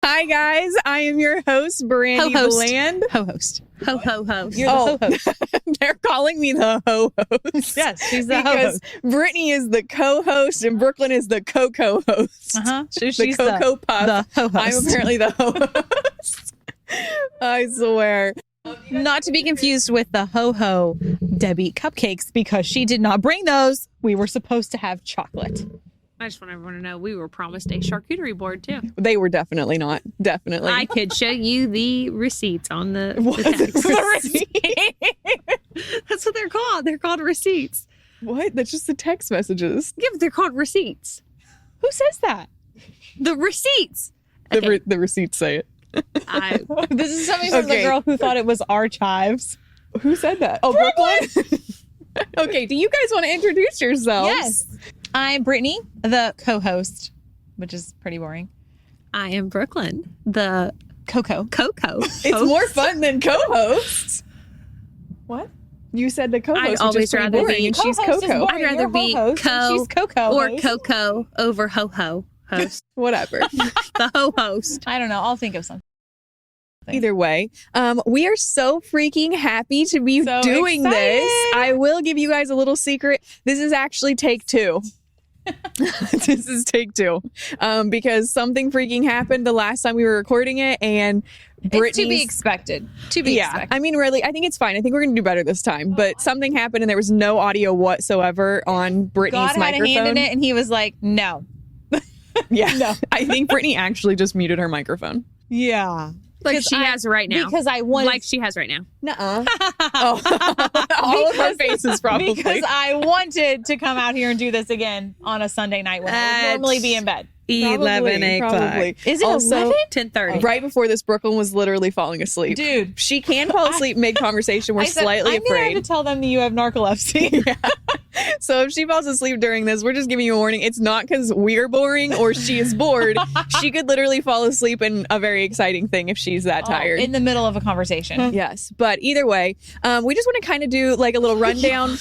Hi, guys. I am your host, Brandy Ho-host. Bland. Ho-host. Ho-ho-ho. You're the ho-host. They're calling me the ho-host. Yes, she's the because ho-host. Brittany is the co-host and Brooklyn is the co-co-host. She's the Cocoa Puff. the ho-host. I'm apparently the ho-host. I swear. Not to be confused with the ho-ho Debbie cupcakes, because she did not bring those. We were supposed to have chocolate. I just want everyone to know we were promised a charcuterie board too. They were definitely not. Definitely. I could show you the receipts on the What? text. The receipt? That's what they're called. They're called receipts. What? That's just the text messages. Yeah, but they're called receipts. Who says that? The receipts. Okay. The receipts say it. I, This is something from Okay. the girl who thought it was archives. Who said that? Oh, Brooklyn? Okay, do you guys want to introduce yourselves? Yes. I'm Brittany, the co-host, which is pretty boring. I am Brooklyn, the Coco. Coco. It's more fun than co-hosts. What? You said the co-host, I'd which always is pretty rather boring, be- and she's Co-host is Coco. boring. I'd rather You're be ho-host and co she's Coco or host. Coco over ho-ho host. Whatever. The ho-host. I don't know. I'll think of something. Either way, we are so freaking happy to be So doing this. excited. I will give you guys a little secret. This is actually take 2. This is take 2. Because something freaking happened the last time we were recording it, and Brittany's... It's to be expected. To be expected. I mean, really, I think it's fine. I think we're going to do better this time. But something happened, and there was no audio whatsoever on Brittany's God had microphone. a hand in it, and he was like, no. Yeah, No. I think Brittany actually just muted her microphone. Yeah. Like Because she has right now. Because I wanted... Like she has right now. Nuh-uh. Oh. All of our faces, probably. Because I wanted to come out here and do this again on a Sunday night when I would At normally be in bed. 11 o'clock. Probably. Is it Also, 11? 10:30. Right before this, Brooklyn was literally falling asleep. Dude. She can fall asleep mid-conversation. We're I said, slightly I'm gonna have afraid. to tell them that you have narcolepsy. So if she falls asleep during this, we're just giving you a warning. It's not because we're boring or she is bored. She could literally fall asleep in a very exciting thing if she's that tired. In the middle of a conversation. Yes. But either way, we just want to kind of do like a little rundown.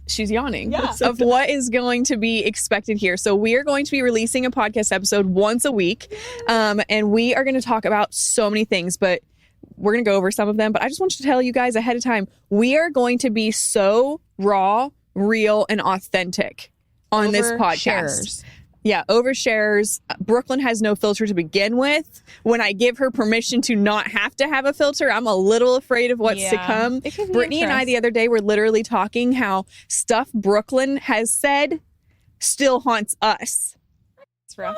She's yawning. Yeah. Of what is going to be expected here. So we are going to be releasing a podcast episode once a week. And we are going to talk about so many things, but we're going to go over some of them. But I just want to tell you guys ahead of time, we are going to be so raw, real, and authentic on this podcast. Oversharers. Yeah, overshares. Brooklyn has no filter to begin with. When I give her permission to not have to have a filter, I'm a little afraid of what's to Yeah. come. It could be Brittany and I the other day were literally talking how stuff Brooklyn has said still haunts us. It's rough.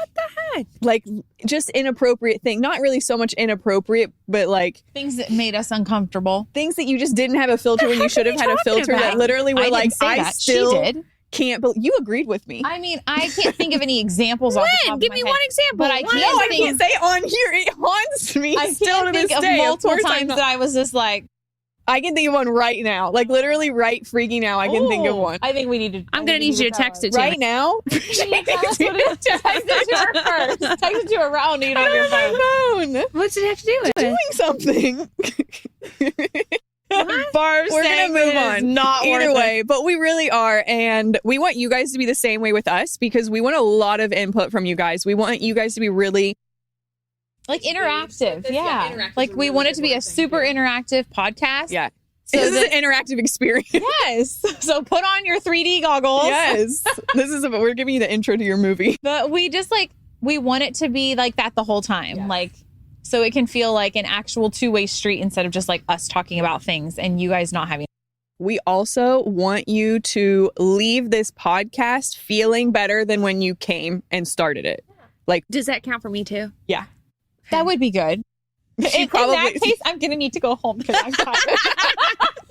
Like just inappropriate thing. Not really so much inappropriate, but like Things that made us uncomfortable. things that you just didn't have a filter when you should have had a filter that about? literally were I like, didn't say I that. still She did. can't believe you agreed with me. I mean, I can't think of any examples off the top When? of Give my me head. one example. But I One. No, I think- can't say on here. It haunts me I still to can't this think of day. multiple course I'm times not- that I was just like, I can think of one right now. Like literally right freaking now. I can think of "Ooh, one. I think we need to. I'm going to need you to text it to Right me. now? Tell us what it is. Text it to her first. Text it to her. I don't need it on your phone. My phone. What's it have to do with Doing something. Barb We're saying gonna move it is on. Not Either worth way, but we really are. And we want you guys to be the same way with us because we want a lot of input from you guys. We want you guys to be really like interactive. Yeah, Yeah. interactive Like is a we really want it good to be word. a super interactive podcast. Yeah. So this is that- an interactive experience. Yes. So put on your 3D goggles. Yes. We're giving you the intro to your movie. But we just like, we want it to be like that the whole time. Yeah. Like, so it can feel like an actual two-way street instead of just like us talking about things and you guys not having. We also want you to leave this podcast feeling better than when you came and started it. Does that count for me too? That would be good. She In that case, I'm going to need to go home because I'm tired.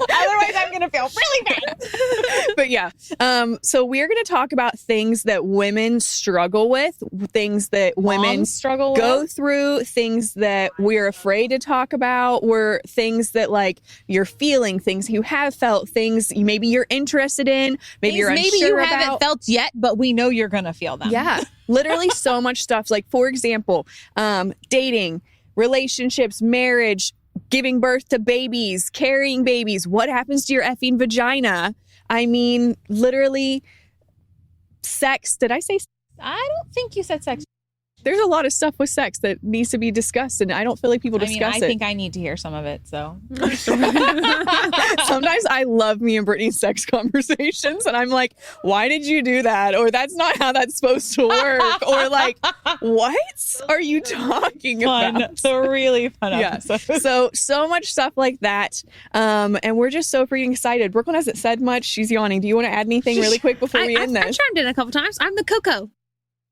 Otherwise, I'm going to feel really bad. But yeah. So we're going to talk about things that women struggle with, things that women Moms struggle go with. through, things that we're afraid to talk about, or things that like you're feeling, things you have felt, things maybe you're interested in, maybe you're Maybe unsure you about. haven't felt yet, but we know you're going to feel them. Yeah, literally so much stuff. Like, for example, dating, relationships, marriage, giving birth to babies, carrying babies. What happens to your effing vagina? I mean, literally, sex. Did I say? I don't think you said sex. there's a lot of stuff with sex that needs to be discussed, and I don't feel like people discuss I it. think I need to hear some of it. So Sometimes I love me and Brittany's sex conversations, and I'm like, why did you do that? Or that's not how that's supposed to work. Or like, what are you talking fun. about? So really fun Yeah. episode. So much stuff like that. And we're just so freaking excited. Brooklyn hasn't said much. She's yawning. Do you want to add anything really quick before we end I this? chimed in a couple times. I'm the Coco.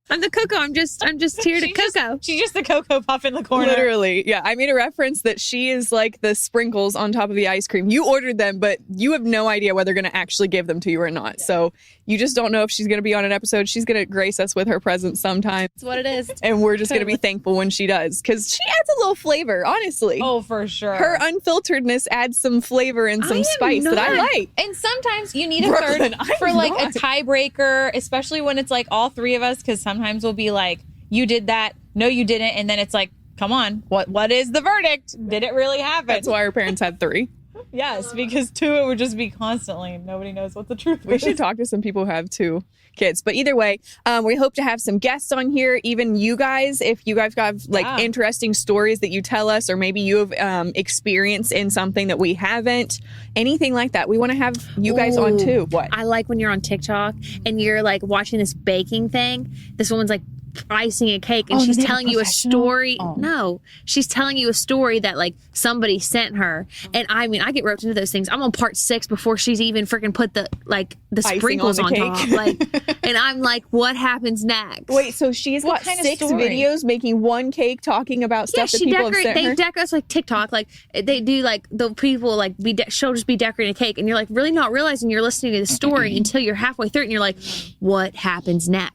I'm the Coco. I'm just here to Coco. She's just the Cocoa Puff in the corner. Literally. Yeah. I made a reference that she is like the sprinkles on top of the ice cream. You ordered them, but you have no idea whether they're going to actually give them to you or not. Yeah. So you just don't know if she's going to be on an episode. She's going to grace us with her presence sometime. That's what it is. And we're just going to be thankful when she does, because she adds a little flavor, honestly. Oh, for sure. Her unfilteredness adds some flavor and some I am spice that I not. like. And sometimes you need a Brooklyn, third I'm for like not. a tiebreaker, especially when it's like all three of us, because sometimes we'll be like, you did that, no, you didn't, and then it's like, come on, what is the verdict? Did it really happen? That's why our parents had 3. Yes, because 2 it would just be constantly. Nobody knows what the truth We is. should talk to some people who have 2 kids. But either way, we hope to have some guests on here. Even you guys, if you guys have like interesting stories that you tell us, or maybe you have experience in something that we haven't, anything like that, we want to have you guys on too. What? I like when you're on TikTok and you're like watching this baking thing. This woman's like icing a cake and she's telling you a story. No, she's telling you a story that like somebody sent her. And I mean, I get roped into those things. I'm on part 6 before she's even freaking put the Icing sprinkles on on the top. cake. Like, and I'm like, what happens next? Wait, so she's got kind of 6 story? videos making one cake talking about Yeah, stuff that she people have sent her? they decorate. It's like TikTok. Like they do. Like the people like she'll just be decorating a cake, and you're like really not realizing you're listening to the story until you're halfway through it, and you're like, what happens next?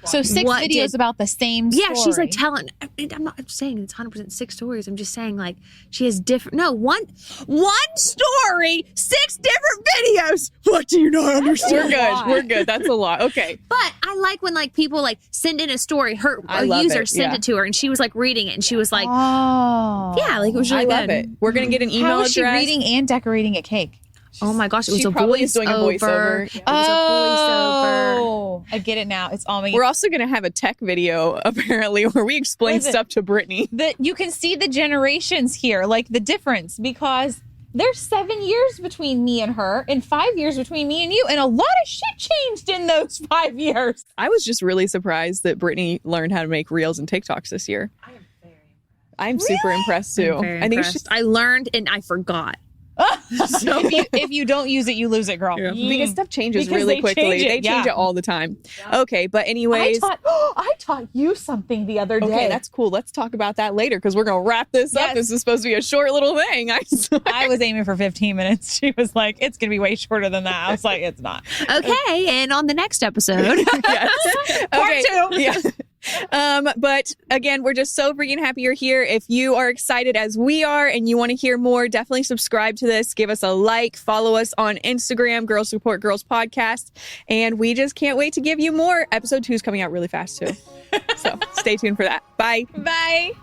So 6 What videos did- about the same story. Yeah, she's like telling. I'm not saying it's 100% 6 stories. I'm just saying like she has different. No, one story, 6 different videos. What do you not understand? We're good. That's a lot. Okay. But I like when like people like send in a story. I A love user it, sent yeah. it to her, and she was like reading it, and she was like, oh. yeah, like it was I really love good. it. We're going to get an email How is she address. reading and decorating a cake? Oh my gosh, it was She a probably is doing a voiceover. voiceover. It was a voiceover. Oh, I get it now. It's all making. We're also going to have a tech video, apparently, where we explain What is it? stuff to Brittany. that you can see the generations here, like the difference, because there's 7 years between me and her and 5 years between me and you, and a lot of shit changed in those 5 years. I was just really surprised that Brittany learned how to make reels and TikToks this year. I'm super impressed too. I'm very I think it's impressed. just I learned and I forgot. if you don't use it, you lose it, girl. because stuff changes Because really they quickly. change it, They change yeah. it all the time. Okay, but I anyways. taught you something the other day. Okay, that's cool. Let's talk about that later because we're gonna wrap this up. Yes. This is supposed to be a short little thing. I swear. I was aiming for 15 minutes. She was like, it's going to be way shorter than that. I was like, it's not. Okay, and on the next episode, Yes. Part Okay. 2. Yeah. But again, we're just so freaking happy you're here. If you are excited as we are and you want to hear more, definitely subscribe to this. Give us a like, follow us on Instagram, Girls Support Girls Podcast. And we just can't wait to give you more. Episode 2 is coming out really fast too. So stay tuned for that. Bye. Bye.